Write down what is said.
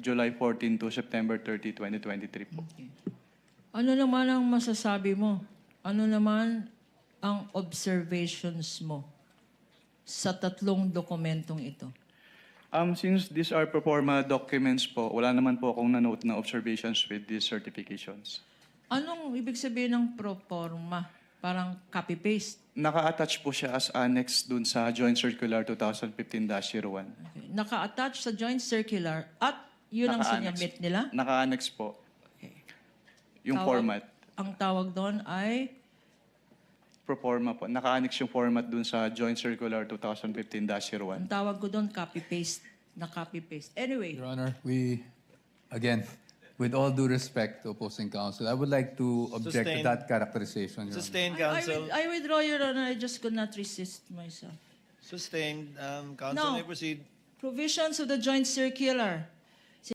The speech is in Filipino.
July 14 to September 30, 2023 po. Okay. Ano naman ang masasabi mo? Ano naman ang observations mo sa tatlong dokumentong ito? Since these are pro forma documents po, wala naman po akong na-note na observations with these certifications. Anong ibig sabihin ng pro forma? Parang copy-paste? Naka-attach po siya as annex dun sa Joint Circular 2015-01. Okay. Naka-attach sa joint circular at yun ang Naka-annex. sinabit nila? Naka-annex po. Okay. Yung format. Ang tawag doon ay Pro forma po. Naka-annex yung format dun sa Joint Circular 2015-01. ang tawag ko doon copy-paste. Na copy-paste. Anyway, Your Honor, again, with all due respect to opposing counsel, I would like to object to Sustained. that characterization, Your Honor. Sustained, counsel. I withdraw, Your Honor. I just could not resist myself. Sustained. Counsel No. may proceed. Provisions of the joint circular.